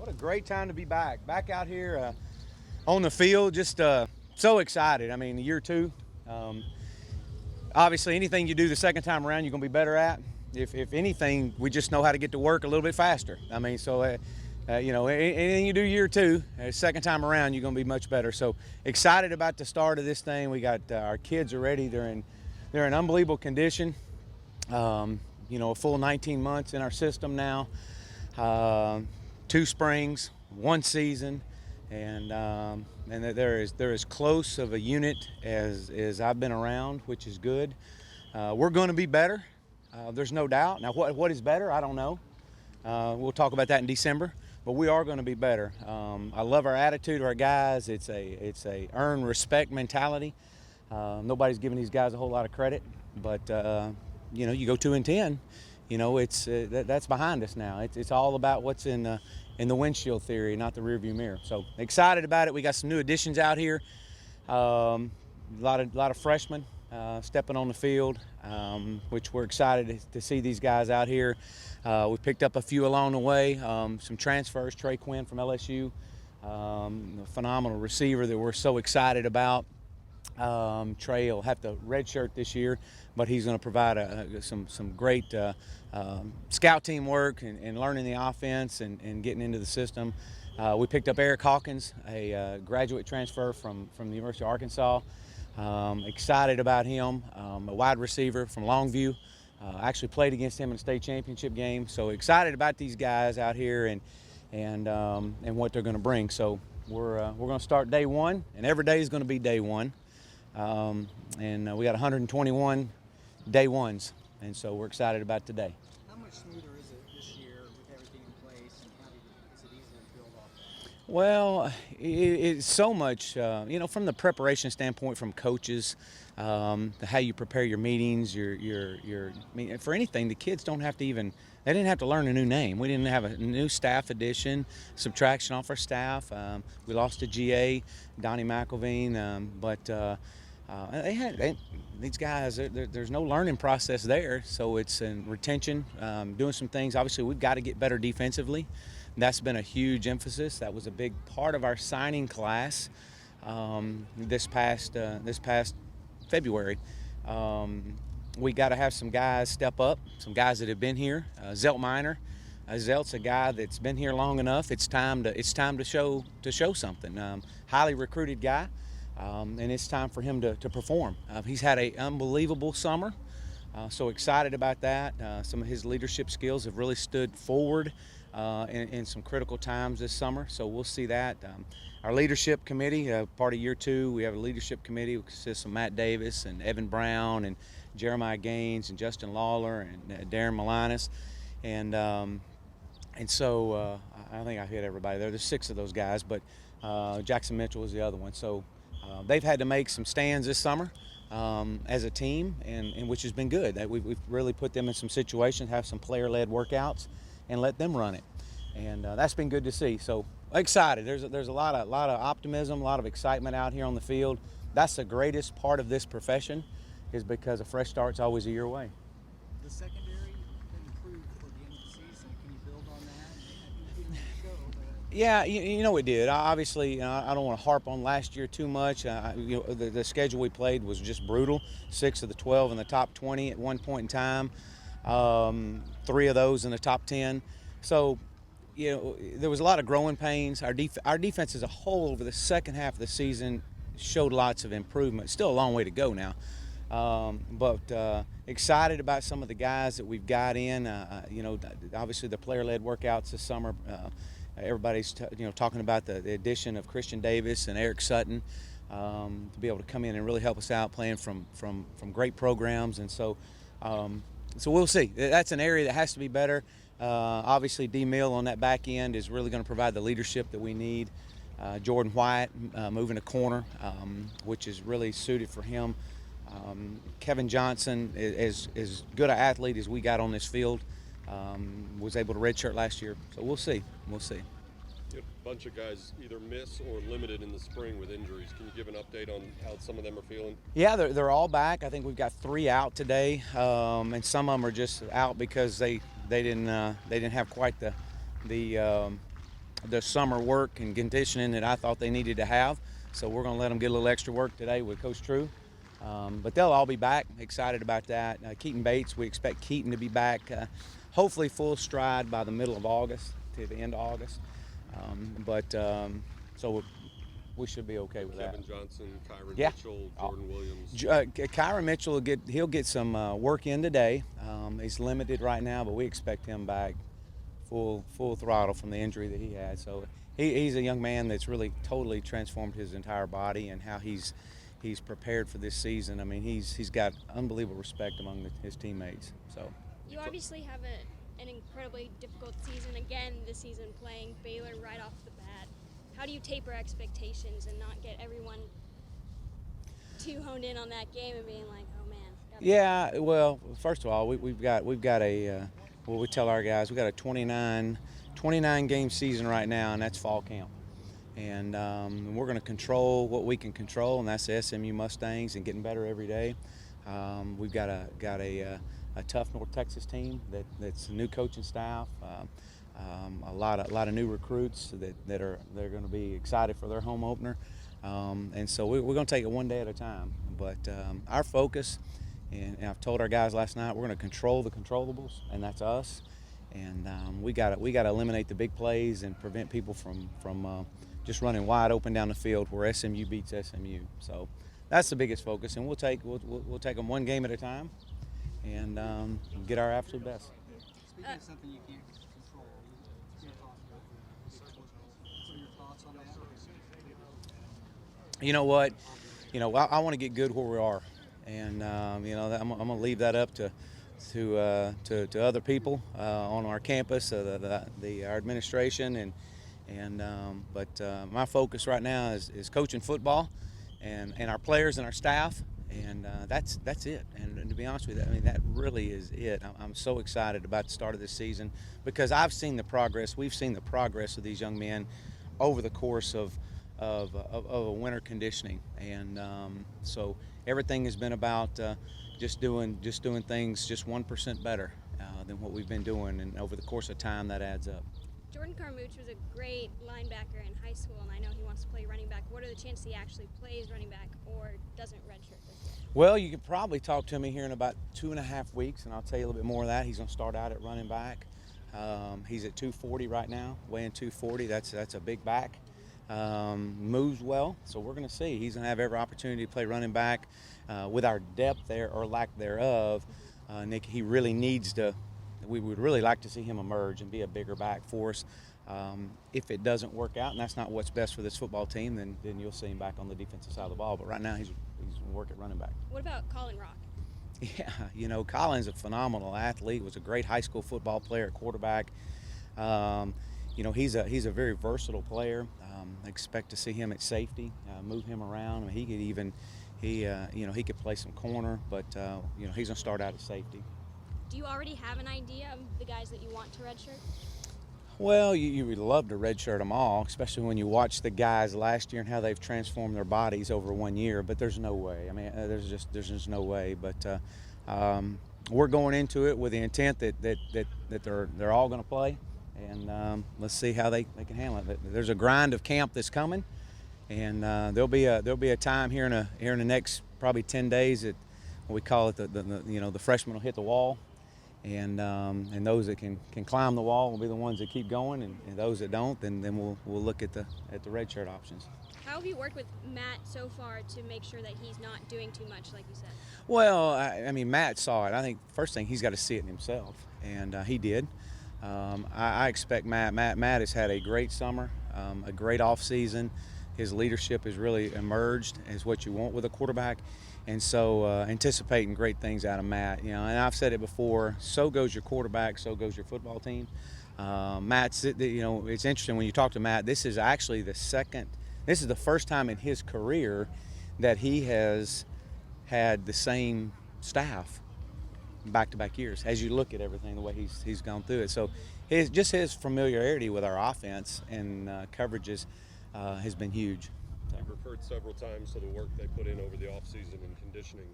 What a great time to be back out here on the field. Just so excited. I mean, year two. Um, Obviously, anything you do the second time around, you're going to be better at. If anything, we just know how to get to work a little bit faster. I mean, so anything you do year two, second time around, you're going to be much better. So excited about the start of this thing. We got our kids are ready. They're in unbelievable condition. A full 19 months in our system now. 2 springs, 1 season, and they're as close of a unit as I've been around, which is good. We're going to be better. There's no doubt. Now, what is better? I don't know. We'll talk about that in December, but we are going to be better. I love our attitude of our guys. It's a earn respect mentality. Nobody's giving these guys a whole lot of credit, but you go 2-10. That's behind us now. It's all about what's in the windshield theory, not the rearview mirror. So excited about it. We got some new additions out here. A lot of freshmen stepping on the field, which we're excited to see these guys out here. We picked up a few along the way. Some transfers. Trey Quinn from LSU, a phenomenal receiver that we're so excited about. Trey will have to redshirt this year, but he's going to provide some great scout team work and learning the offense and getting into the system. We picked up Eric Hawkins, a graduate transfer from the University of Arkansas. Excited about him, a wide receiver from Longview. Actually played against him in a state championship game. So excited about these guys out here and what they're going to bring. So we're going to start day one, and every day is going to be day one. We got 121 day ones, and so we're excited about today. How much smoother is it this year with everything in place, and is it easier to build off that? Well, it's so much, from the preparation standpoint from coaches, how you prepare your meetings, for anything, the kids don't have to they didn't have to learn a new name. We didn't have a new staff addition, subtraction off our staff. We lost a GA, Donnie McElveen, but these guys, there's no learning process there, so it's in retention, doing some things. Obviously, we've got to get better defensively. That's been a huge emphasis. That was a big part of our signing class this past February. We got to have some guys step up, some guys that have been here. Zelt Minor, Zelt's a guy that's been here long enough. It's time to show something. Highly recruited guy. And it's time for him to perform. He's had an unbelievable summer, so excited about that. Some of his leadership skills have really stood forward in some critical times this summer, so we'll see that. Our leadership committee, part of year two, we have a leadership committee which consists of Matt Davis and Evan Brown and Jeremiah Gaines and Justin Lawler and Darren Malinas. And so I think I hit everybody there. There's 6 of those guys, but Jackson Mitchell is the other one. So they've had to make some stands this summer as a team, and which has been good. We've really put them in some situations, have some player-led workouts, and let them run it. And that's been good to see. So excited. There's a lot of optimism, a lot of excitement out here on the field. That's the greatest part of this profession, is because a fresh start's always a year away. The secondary improved for the end of the season. Can you build on that? You didn't show, but Yeah, it did. Obviously, I don't want to harp on last year too much. The schedule we played was just brutal. 6 of the 12 in the top 20 at one point in time. 3 of those in the top 10. So, there was a lot of growing pains. Our defense as a whole over the second half of the season showed lots of improvement. Still a long way to go now. But excited about some of the guys that we've got in. Obviously the player-led workouts this summer. Everybody's talking about the addition of Christian Davis and Eric Sutton to be able to come in and really help us out, playing from great programs. And so we'll see. That's an area that has to be better. Obviously, D. Mill on that back end is really going to provide the leadership that we need. Jordan White moving a corner, which is really suited for him. Kevin Johnson is as good an athlete as we got on this field. Was able to redshirt last year, so we'll see. We'll see. You had a bunch of guys either miss or limited in the spring with injuries. Can you give an update on how some of them are feeling? Yeah, they're all back. I think we've got 3 out today, and some of them are just out because they didn't have quite the the summer work and conditioning that I thought they needed to have. So we're going to let them get a little extra work today with Coach True. But they'll all be back. Excited about that. Keaton Bates, we expect Keaton to be back, hopefully full stride by the middle of August to the end of August. So we should be okay with that. Kevin Johnson, Kyron Yeah. Mitchell, Jordan Williams. Kyron Mitchell he'll get some work in today. He's limited right now, but we expect him back full throttle from the injury that he had. So he's a young man that's really totally transformed his entire body and how he's prepared for this season. I mean, he's got unbelievable respect among his teammates. So you obviously have an incredibly difficult season again this season, playing Baylor right off the bat. How do you taper expectations and not get everyone too honed in on that game and being like, oh man? Yeah, well, first of all, we've got a what we tell our guys, we got a 29 game season right now, and that's fall camp. And we're going to control what we can control, and that's the SMU Mustangs and getting better every day. We've got a tough North Texas team that's a new coaching staff, a lot of new recruits they're going to be excited for their home opener, and so we're going to take it one day at a time. But our focus, and I've told our guys last night, we're going to control the controllables, and that's us. And we got to eliminate the big plays and prevent people from just running wide open down the field where SMU beats SMU. So that's the biggest focus, and we'll take them one game at a time and get our absolute best. Speaking of something you can't control, you're talking about the Big 12. What are your thoughts on that? You know what? I want to get good where we are, and I'm going to leave that up to other people on our campus, our administration, but my focus right now is coaching football, and our players and our staff, and that's it. And to be honest with you, I mean, that really is it. I'm so excited about the start of this season because I've seen the progress. We've seen the progress of these young men over the course of a winter conditioning, and so everything has been about just doing things just 1% better than what we've been doing, and over the course of time that adds up. Jordan Carmouche was a great linebacker in high school, and I know he wants to play running back. What are the chances he actually plays running back or doesn't redshirt this year? Well, you could probably talk to me here in about 2.5 weeks, and I'll tell you a little bit more of that. He's going to start out at running back. He's at 240 right now, weighing 240. That's a big back. Moves well, so we're going to see. He's going to have every opportunity to play running back. With our depth there, or lack thereof, Nick, he really needs to. We would really like to see him emerge and be a bigger back for us. If it doesn't work out, and that's not what's best for this football team, then you'll see him back on the defensive side of the ball. But right now, he's working at running back. What about Colin Rock? Yeah, Colin's a phenomenal athlete. Was a great high school football player at quarterback. He's a very versatile player. Expect to see him at safety, move him around. I mean, he could even. He could play some corner, but he's going to start out at safety. Do you already have an idea of the guys that you want to redshirt? Well, you would love to redshirt them all, especially when you watch the guys last year and how they've transformed their bodies over 1 year. But there's no way. I mean, there's just no way. But we're going into it with the intent that they're all going to play, and let's see how they can handle it. There's a grind of camp that's coming. And there'll be a time here in the next probably 10 days that we call it the freshmen will hit the wall, and those that can climb the wall will be the ones that keep going, and those that don't, then we'll look at the redshirt options. How have you worked with Matt so far to make sure that he's not doing too much, like you said? Well, I mean, Matt saw it. I think first thing he's got to see it in himself, and he did. I expect Matt has had a great summer, a great off season. His leadership has really emerged as what you want with a quarterback, and so anticipating great things out of Matt. And I've said it before. So goes your quarterback, so goes your football team. Matt's. It's interesting when you talk to Matt. This is actually This is the first time in his career that he has had the same staff back-to-back years. As you look at everything, the way he's gone through it, so his familiarity with our offense and coverages. Has been huge. You've referred several times to the work they put in over the offseason and conditioning.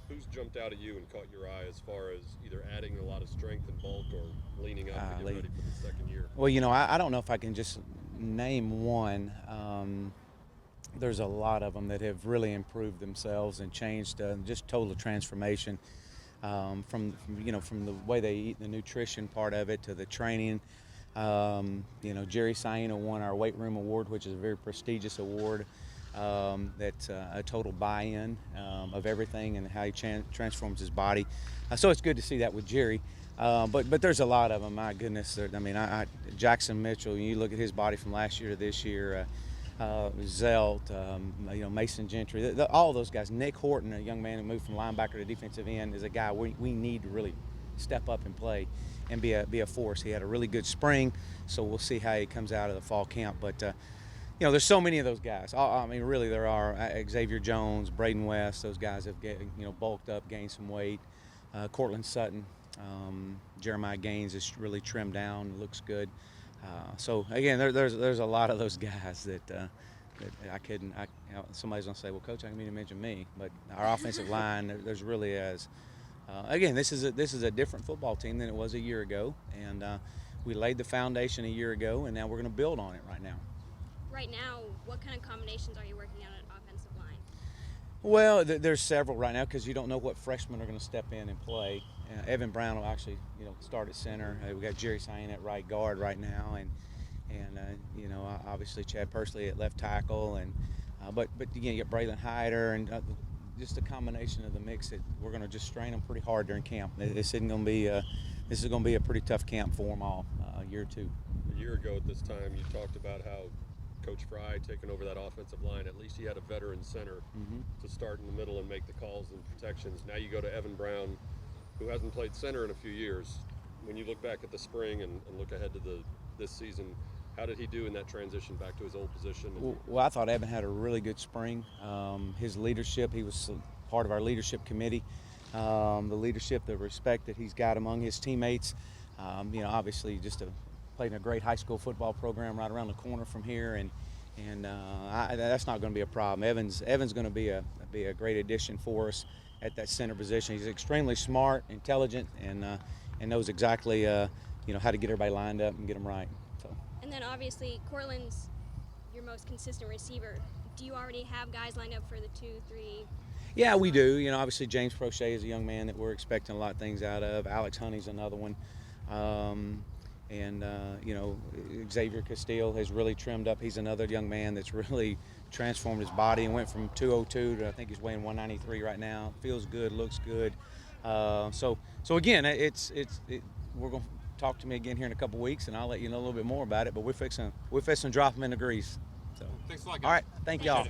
Who's jumped out at you and caught your eye as far as either adding a lot of strength and bulk or leaning up to get ready for the second year? Well, I don't know if I can just name one, there's a lot of them that have really improved themselves and changed, just total transformation, from the way they eat, the nutrition part of it, to the training. Jerry Saina won our weight room award, which is a very prestigious award. That's a total buy-in of everything and how he transforms his body. So it's good to see that with Jerry. But there's a lot of them. My goodness, Jackson Mitchell. You look at his body from last year to this year. Zelt, Mason Gentry, all those guys. Nick Horton, a young man who moved from linebacker to defensive end, is a guy we need to really step up and play and be a force. He had a really good spring, so we'll see how he comes out of the fall camp. But there's so many of those guys. Really, there are. Xavier Jones, Braden West, those guys have bulked up, gained some weight. Cortland Sutton, Jeremiah Gaines is really trimmed down, looks good. So again, there's a lot of those guys that I couldn't. Somebody's gonna say, "Well, Coach, I didn't mean to mention me," but our offensive line, there's really as. Again, this is a different football team than it was a year ago, and we laid the foundation a year ago, and now we're going to build on it right now. Right now, what kind of combinations are you working on at offensive line? Well, there's several right now because you don't know what freshmen are going to step in and play. Evan Brown will actually, start at center. We got Jerry Sain at right guard right now, and obviously Chad Pursley at left tackle, and but again, you got Braylon Hyder and. Just a combination of the mix that we're going to just strain them pretty hard during camp. This is going to be a pretty tough camp for them all, year two. A year ago at this time, you talked about how Coach Fry taking over that offensive line. At least he had a veteran center to start in the middle and make the calls and protections. Now you go to Evan Brown, who hasn't played center in a few years. When you look back at the spring and look ahead to this season, how did he do in that transition back to his old position? Well, I thought Evan had a really good spring. His leadership, he was part of our leadership committee. The leadership, the respect that he's got among his teammates. Obviously just played in a great high school football program right around the corner from here, and that's not going to be a problem. Evan's going to be a great addition for us at that center position. He's extremely smart, intelligent, and knows exactly how to get everybody lined up and get them right. And then obviously Cortland's your most consistent receiver. Do you already have guys lined up for the 2, 3? Yeah, we do. Obviously James Prochet is a young man that we're expecting a lot of things out of. Alex Honey's another one. Xavier Castile has really trimmed up. He's another young man that's really transformed his body and went from 202 to I think he's weighing 193 right now. Feels good, looks good. So again, we're going to talk to me again here in a couple weeks, and I'll let you know a little bit more about it. But we're fixing to drop them in the grease. So thanks a lot, guys. All right, thank y'all.